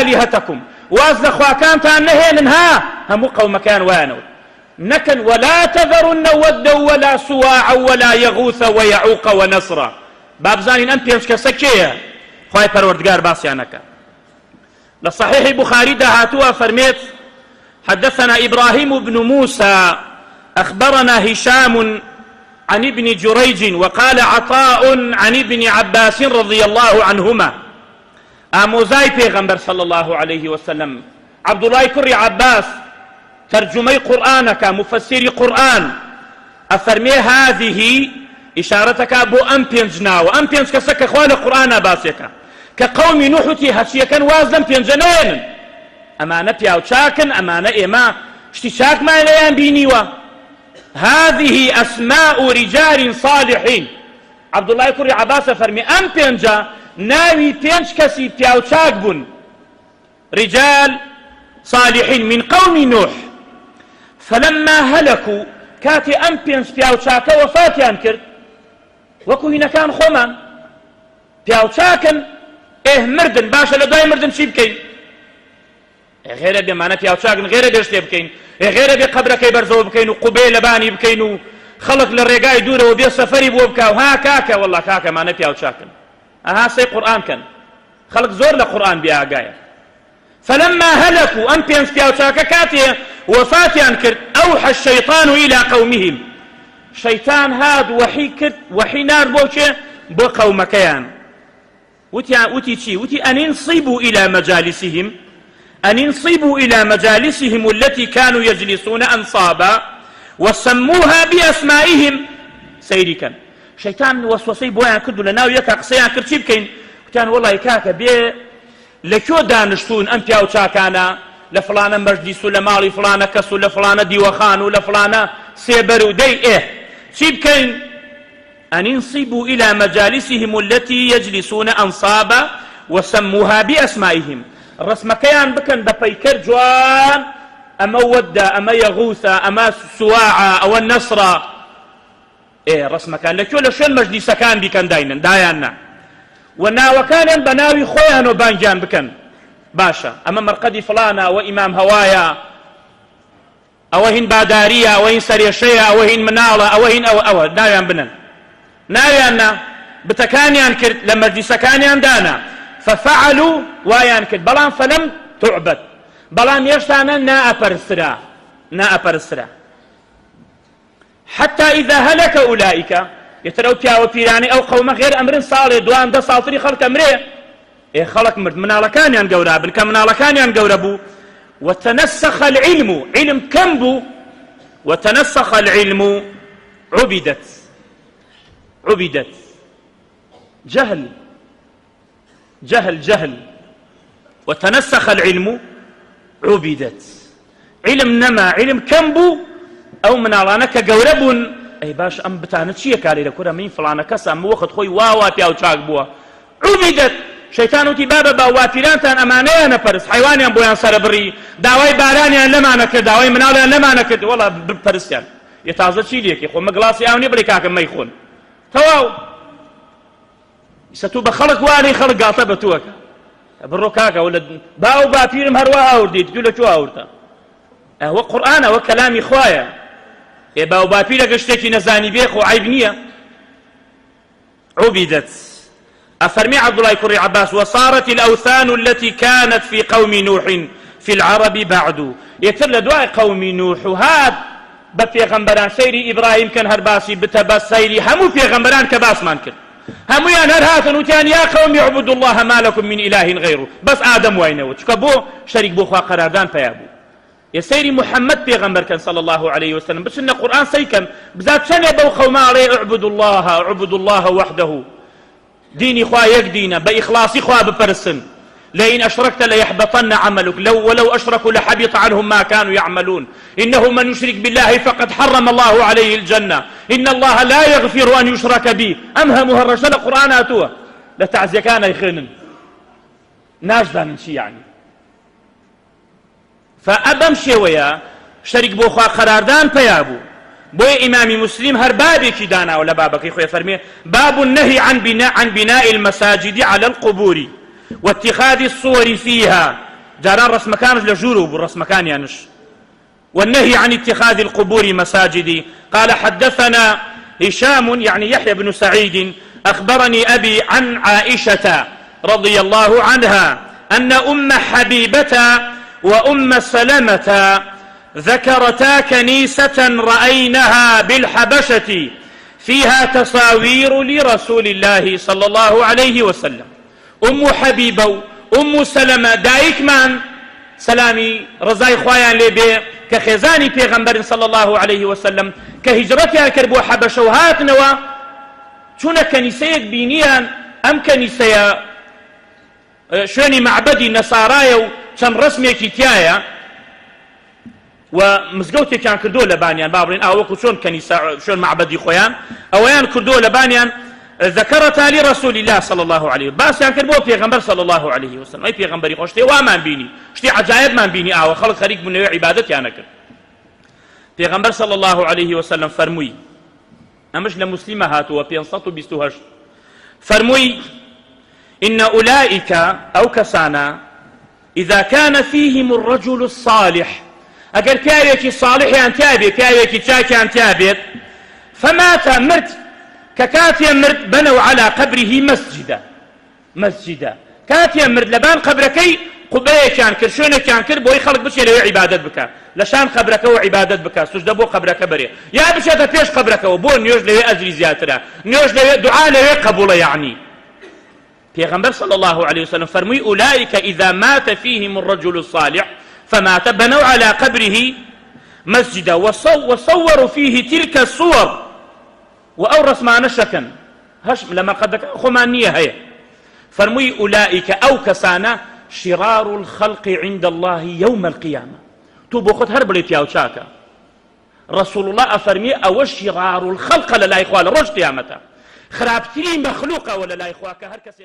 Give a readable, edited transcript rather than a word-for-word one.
آلهتكم واز لخواكانتان نهينها هم قوم كان وانو نكن ولا تذرن ودا ولا سواعا ولا يغوث ويعوق ونصرا بابزانين أم بيمش كسكية خواهي پروردگار باسيانك لصحيح البخاري دهاتوا فرميت حدثنا إبراهيم بن موسى أخبرنا هشام عن ابن جريج وقال عطاء عن ابن عباس رضي الله عنهما آموزاي پیغمبر صلى الله عليه وسلم عبد الله كري عباس ترجمي قرآنك مفسري قرآن أفرمي هذه إشارتك أبو أمبينجنا وأمبينج كسك إخوان القرآن باسيك كقوم نوحتي هشيكا وازم بينجنين أمانة بياو شاكن أمانة إما اشتشاك ما إليان بينيوا هذه أسماء رجال صالحين عبد الله كري عباس فرمي أمبينجا ناوي بينج كسي بياو شاك بن رجال صالحين من قوم نوح فلما هلكوا كاتي أمبينج بياو شاكا وفاتيان كرد وكو هنا كان خومان بياو شاكن مردن باشا لدواي مردن شي بكين غير بمعنى بياو شاكن غير بيشتي بكين غير بقبركي برزو بكين وقبيل باني بكين خلق للرقاي دوره وبي سفري بوبكا وها كاكا والله كاكا معنى بياو شاكن أها سي قرآن كان خلق زور لقرآن بيها قاية فلما هلكوا أمبينج بياو شاكا كاتي وفاتيان كرد أوحى الشيطان إلى قومهم شيطان هاد وحي كرد وحي نار بوشي بو قومكيان وتي شي وتي أن ينصبوا إلى مجالسهم أن ينصبوا إلى مجالسهم التي كانوا يجلسون أنصابا وسموها بأسمائهم سيركا شيطان وسوسي بويا كردو لناو يكا قصيان كرد بكين كان والله كاكا بي لكو دانشتون أنت أو شاكانا لفلانا مجلس لمالي فلانا كسو لفلانا ديوخانو لفلانا سيبرو دي شبكين أن ينصبوا إلى مجالسهم التي يجلسون أنصابا وسموها بأسمائهم الرسم كيان بكن ببيكر جوان أما ودى أما يغوث أما سواعا أو النصر الرسم كان لكو لشون مجلس كان بكن داينا وكان بناوي خويا وبانجان بكن باشا أما مرقدي فلانا وإمام هوايا أوهن بادارية أوهن سريشية أوهن منالة أوهن أو ناويان بنن ناويان بتكانيان كرت لما جسكانيان دانا ففعلوا وايان كرت بلان فلم تعبد بلان يشتانا نا أبرسرا حتى إذا هلك أولئك يتروا تياو بيراني أو قوم غير أمر صالح دوان دا صالحي خلق أمره خلق مرد منالكانيان قورابن كمنالكانيان قورابو وتنسخ العلم علم كمبو وتنسخ العلم عبدت جهل وتنسخ العلم عبدت علم نما علم كمبو أو منالانك قورابون أي باش أم بتانت شيء كاري لكورا مين فلانا كسا أم وقت خوي واواتي أو تشاك بوا عبدت شيطان تبابا باواتيرانتان أمانيانا برس حيوانيان بويان سربري داوي بارانيان لما نكد داوي مناليان لما نكد والله برسيان يتازد شي ليك يخو مقلاصي أوني بريكاك ما يخون تواو ستوب خلق واني خلق قاطبة توكا بروكاكا ولا باو بابيرم هروا أوردي تقول شو أورتا هو قرآن وكلام إخوايا باو بابيرك اشتكي نزاني بيخ وعيب نية عبدت أفرمي عبد الله كري عباس وصارت الأوثان التي كانت في قوم نوح في العرب بعد يتر دواء قوم نوح هاد بفيغمبران سيري إبراهيم كان هرباسي بتباس سيري همو فيغمبران كباس مانكر همو يان هرهاتن وتيان يا قوم اعبدوا الله ما لكم من إله غيره بس آدم وينه تكبو شريك بوخوا قراردان فيابو يا سيري محمد بيغمبر كان صلى الله عليه وسلم بس إن القرآن سيكم بذات سنة بوخوا ما عليه اعبدوا الله وحده ديني خوا يقدينا بإخلاصي خوا بفرسن لئن أشركت ليحبطن عملك ولو أشركوا لحبط عنهم ما كانوا يعملون إنه من يشرك بالله فقد حرم الله عليه الجنة إن الله لا يغفر أن يشرك به أمهمها الرجل قرآناتها لتعزي كان يخنن ناجدا من شي يعني فأبم شوية شريك بوخوا قراردان فيابو بوي إمام مسلم هر بابي كي دانا ولا بابك يخويا فرمي باب النهي عن بناء المساجد على القبور واتخاذ الصور فيها جاران رسمكانش لجورو بالرسمكان يانش. والنهي عن اتخاذ القبور مساجد. قال حدثنا هشام يعني يحيى بن سعيد أخبرني أبي عن عائشة رضي الله عنها أن أم حبيبة وأم سلمة ذكرتا كنيسة رأيناها بالحبشة فيها تصاوير لرسول الله صلى الله عليه وسلم. أم حبيبة أم سلمة دايك من سلامي رضاي خوايان لبي كخزاني پیغمبر صلى الله عليه وسلم كهجرتها كربو حبشة وهاتنوا چون كنيسيك بينيان أم كنيسية شوني معبدي نصارايا وشن رسميكي تيايا ومزقوتي كان كردو لبانيان بابرين وكو شون كنيسة شون معبدي خويان أويان كردو لبانيان ذكرتها لرسول الله صلى الله عليه وسلم باس يعني كربو پیغمبر صلى الله عليه وسلم أي پیغمبري خوشتي وامان بيني شتي عجائب من بيني خلق خريق من نوع عبادتي أنا كر پیغمبر صلى الله عليه وسلم فرموي أمش لمسلمة هاتوا بينصتوا بيستوهش فرموي إن أولئك أو كسانا إذا كان فيهم الرجل الصالح أقل كاويكي صالح ينتابي كاويكي تشاكي ينتابي فمات مرت ككاتيا مرت بنوا على قبره مسجدا كاتيا مرت لبان قبركي قبايا كان كر شونه كان كر بوي خلق بشي لو عبادت بك لشان قبرك وعبادت بك سجده بو قبرك بري يا بشي تفيش قبرك وبو نيوج لو اجري زياتره نيوج لو دعاء لو قبول يعني پیغمبر صلى الله عليه وسلم فرمي اولئك اذا مات فيهم الرجل الصالح فمات بنوا على قبره مسجدا وصوروا فيه تلك الصور وأورث ما نشكن هش لما قد خمانية هي فرمي أولئك أو كسانا شرار الخلق عند الله يوم القيامة توبو خد هربلت يا وشاكا رسول الله أفرمي أو شرار الخلق للا إخوة رج قيامته خرابتري مخلوقة ولا لا إخوة كهركس